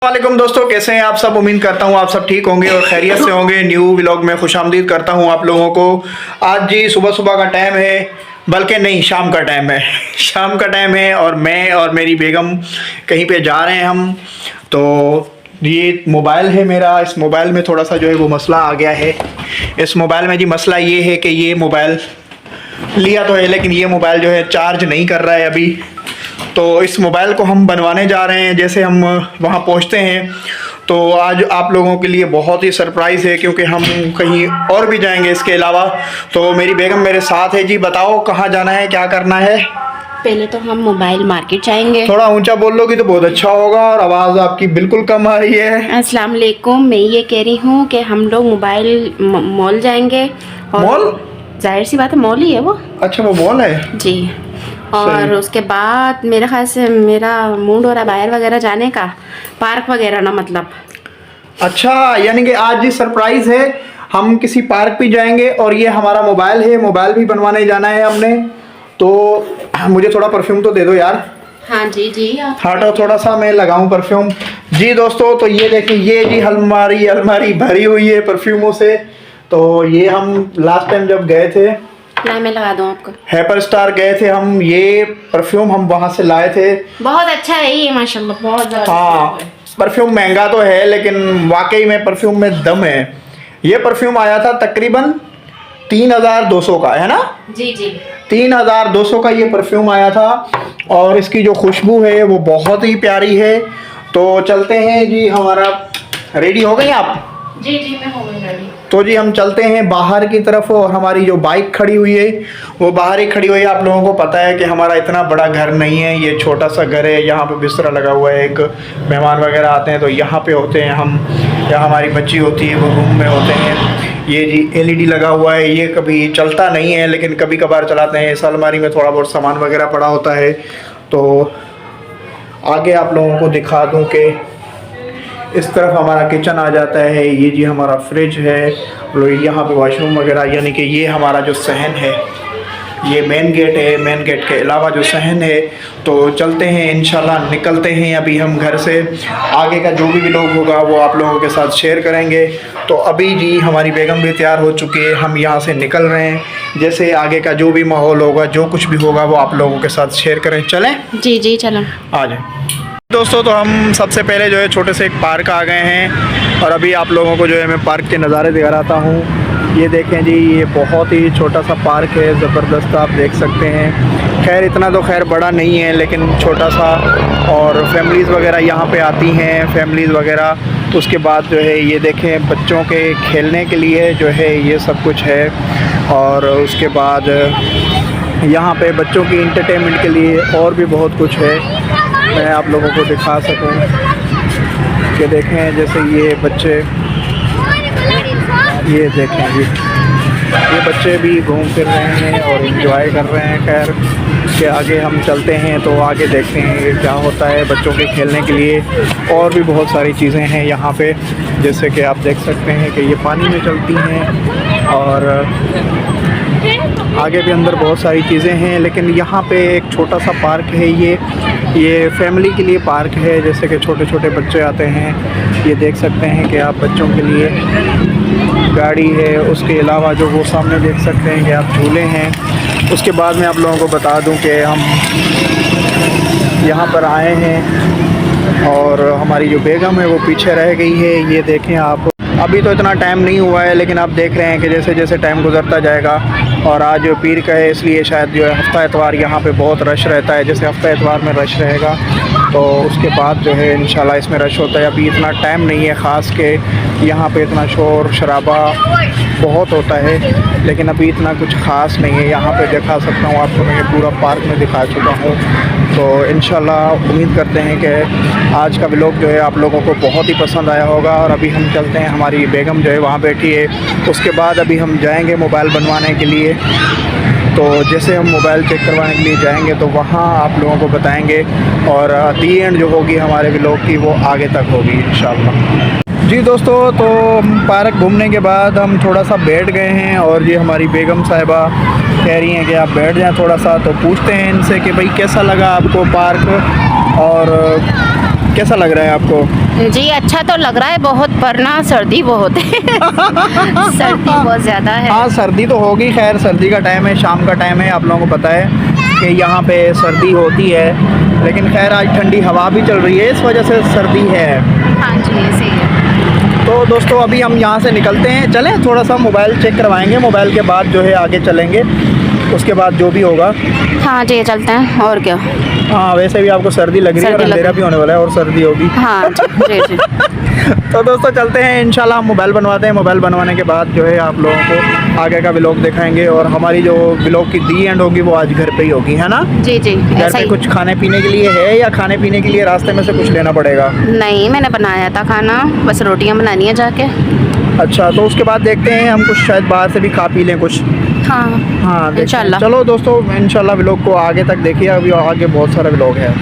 वालेकुम दोस्तों, कैसे हैं आप सब। उम्मीद करता हूं आप सब ठीक होंगे और खैरियत से होंगे। न्यू व्लॉग में खुशामदीद करता हूं आप लोगों को। आज जी सुबह सुबह का टाइम है, बल्कि नहीं शाम का टाइम है। शाम का टाइम है और मैं और मेरी बेगम कहीं पे जा रहे हैं हम। तो ये मोबाइल है मेरा, इस मोबाइल में थोड़ा सा जो है वो मसला आ गया है। इस मोबाइल में जी मसला ये है कि ये मोबाइल लिया तो है लेकिन ये मोबाइल जो है चार्ज नहीं कर रहा है अभी। तो इस मोबाइल को हम बनवाने जा रहे हैं। जैसे हम वहाँ पहुँचते हैं तो आज आप लोगों के लिए बहुत ही सरप्राइज़ है, क्योंकि हम कहीं और भी जाएंगे इसके अलावा। तो मेरी बेगम मेरे साथ है। जी बताओ कहाँ जाना है, क्या करना है। पहले तो हम मोबाइल मार्केट जाएंगे। थोड़ा ऊंचा बोल लोगी तो बहुत अच्छा होगा, और आवाज़ आपकी बिल्कुल कम आ रही है। अस्सलाम वालेकुम, मैं ये कह रही हूँ कि हम लोग मोबाइल मॉल जाएंगे। और मॉल? जाहिर सी बात है, मॉल ही है वो। अच्छा, वो मॉल है जी। और उसके बाद मेरे ख्याल से मेरा मूड हो रहा है बाहर वगैरह जाने का, पार्क वगैरह ना मतलब। अच्छा, यानी कि आज जी सरप्राइज़ है, हम किसी पार्क भी जाएंगे और ये हमारा मोबाइल है, मोबाइल भी बनवाने जाना है हमने। तो मुझे थोड़ा परफ्यूम तो दे दो यार। हाँ जी जी। हटो थोड़ा सा, मैं लगाऊं परफ्यूम। जी दोस्तों, तो ये देखिए, ये जी अलमारी अलमारी भरी हुई है परफ्यूमों से। तो ये हम लास्ट टाइम जब गए थे, नहीं मैं लगा दूँ आपको। हैपर स्टार गए थे हम, ये परफ्यूम हम वहाँ से लाए थे। बहुत अच्छा है ये माशाल्लाह, बहुत ज़्यादा। हाँ, परफ्यूम महंगा तो है लेकिन वाकई में परफ्यूम में दम है। ये परफ्यूम आया था तकरीबन 3200 का, है ना। जी जी। 3200 का ये परफ्यूम आया था और इसकी जो खुशबू है वो बहुत ही प्यारी है। तो चलते हैं जी। हमारा रेडी हो गई आप? जी जी मैं हो गई रेडी। तो जी हम चलते हैं बाहर की तरफ, और हमारी जो बाइक खड़ी हुई है वो बाहर ही खड़ी हुई है। आप लोगों को पता है कि हमारा इतना बड़ा घर नहीं है, ये छोटा सा घर है। यहाँ पे बिस्तरा लगा हुआ है, एक मेहमान वगैरह आते हैं तो यहाँ पे होते हैं हम, या हमारी बच्ची होती है वो रूम में होते हैं। ये जी LED लगा हुआ है, ये कभी चलता नहीं है लेकिन कभी कभार चलाते हैं। इस अलमारी में थोड़ा बहुत सामान वगैरह पड़ा होता है। तो आगे आप लोगों को दिखा दूँ कि इस तरफ हमारा किचन आ जाता है। ये जी हमारा फ्रिज है, यहाँ पे वॉशरूम वगैरह, यानी कि ये हमारा जो सहन है, ये मेन गेट है। मेन गेट के अलावा जो सहन है। तो चलते हैं इंशाल्लाह, निकलते हैं अभी हम घर से। आगे का जो भी व्लॉग होगा वो आप लोगों के साथ शेयर करेंगे। तो अभी जी हमारी बेगम भी तैयार हो चुकी है, हम यहाँ से निकल रहे हैं। जैसे आगे का जो भी माहौल होगा, जो कुछ भी होगा वो आप लोगों के साथ शेयर करें। चलें? जी जी चलो आ जाए दोस्तों। तो हम सबसे पहले जो है छोटे से एक पार्क आ गए हैं, और अभी आप लोगों को जो है मैं पार्क के नज़ारे दिखाता हूँ। ये देखें जी, ये बहुत ही छोटा सा पार्क है, ज़बरदस्त आप देख सकते हैं। खैर इतना तो खैर बड़ा नहीं है लेकिन छोटा सा, और फैमिलीज़ वगैरह यहाँ पे आती हैं, फैमिलीज़ वगैरह। उसके बाद जो है ये देखें, बच्चों के खेलने के लिए जो है ये सब कुछ है। और उसके बाद यहाँ पे बच्चों की इंटरटेनमेंट के लिए और भी बहुत कुछ है, मैं आप लोगों को दिखा सकूं कि देखें। जैसे ये बच्चे, ये देखें जी, ये बच्चे भी घूम फिर रहे हैं और एंजॉय कर रहे हैं। खैर के आगे हम चलते हैं तो आगे देखते हैं कि क्या होता है बच्चों के खेलने के लिए। और भी बहुत सारी चीज़ें हैं यहाँ पे, जैसे कि आप देख सकते हैं कि ये पानी में चलती हैं, और आगे भी अंदर बहुत सारी चीज़ें हैं। लेकिन यहाँ पे एक छोटा सा पार्क है, ये फैमिली के लिए पार्क है। जैसे कि छोटे छोटे बच्चे आते हैं, ये देख सकते हैं कि आप बच्चों के लिए गाड़ी है। उसके अलावा जो वो सामने देख सकते हैं कि आप झूले हैं। उसके बाद मैं आप लोगों को बता दूं कि हम यहाँ पर आए हैं और हमारी जो बेगम है वो पीछे रह गई है। ये देखें आप, अभी तो इतना टाइम नहीं हुआ है लेकिन आप देख रहे हैं कि जैसे जैसे टाइम गुजरता जाएगा। और आज पीर का है, इसलिए शायद जो है हफ्ता एतवार यहाँ पे बहुत रश रहता है। जैसे हफ्ता एतवार में रश रहेगा तो उसके बाद जो है इंशाल्लाह इसमें रश होता है। अभी इतना टाइम नहीं है ख़ास के यहाँ पे इतना शोर शराबा बहुत होता है, लेकिन अभी इतना कुछ ख़ास नहीं है। यहाँ पे दिखा सकता हूँ आपको, मैं पूरा पार्क में दिखा चुका हूँ। तो इंशाल्लाह उम्मीद करते हैं कि आज का व्लॉग जो है आप लोगों को बहुत ही पसंद आया होगा। और अभी हम चलते हैं, हमारी बेगम जो है वहाँ बैठी है। उसके बाद अभी हम जाएंगे मोबाइल बनवाने के लिए। तो जैसे हम मोबाइल चेक करवाने के लिए जाएंगे तो वहाँ आप लोगों को बताएंगे, और दी एंड जो होगी हमारे व्लॉग की वो आगे तक होगी इंशाल्लाह। जी दोस्तों, तो पार्क घूमने के बाद हम थोड़ा सा बैठ गए हैं, और ये हमारी बेगम साहिबा कह रही हैं कि आप बैठ जाएं थोड़ा सा। तो पूछते हैं इनसे कि भाई कैसा लगा आपको पार्क, और कैसा लग रहा है आपको। जी अच्छा तो लग रहा है बहुत, पर ना सर्दी बहुत है। सर्दी बहुत ज़्यादा है। हाँ सर्दी तो होगी, खैर सर्दी का टाइम है, शाम का टाइम है, आप लोगों को पता है कि यहाँ पे सर्दी होती है, लेकिन खैर आज ठंडी हवा भी चल रही है, इस वजह से सर्दी है। हाँ जी ऐसे ही है। तो दोस्तों अभी हम यहाँ से निकलते हैं, चलें थोड़ा सा मोबाइल चेक करवाएंगे, मोबाइल के बाद जो है आगे चलेंगे, उसके बाद जो भी होगा। हाँ जी चलते हैं और क्या। हाँ वैसे भी आपको सर्दी लग रही है और सर्दी लग अंधेरा रही भी होने वाला है और सर्दी होगी। हाँ जी जी। तो दोस्तों चलते हैं, इंशाल्लाह हम मोबाइल बनवाते हैं, मोबाइल बनवाने के बाद जो है आप लोगों को आगे का व्लॉग दिखाएंगे, और हमारी जो व्लॉग की दी एंड होगी वो आज घर पे ही होगी, है ना? जी जी घर ऐसा पे ही। कुछ खाने पीने के लिए है या खाने पीने के लिए रास्ते में से कुछ लेना पड़ेगा? नहीं मैंने बनाया था खाना, बस रोटियां बनानी है जाके। अच्छा तो उसके बाद देखते हैं हम कुछ शायद बाहर से भी खा पी लें कुछ। हाँ हाँ देखते हैं। इंशाल्लाह। चलो दोस्तों इंशाल्लाह व्लॉग को आगे तक देखिए, अभी आगे बहुत सारा व्लॉग है।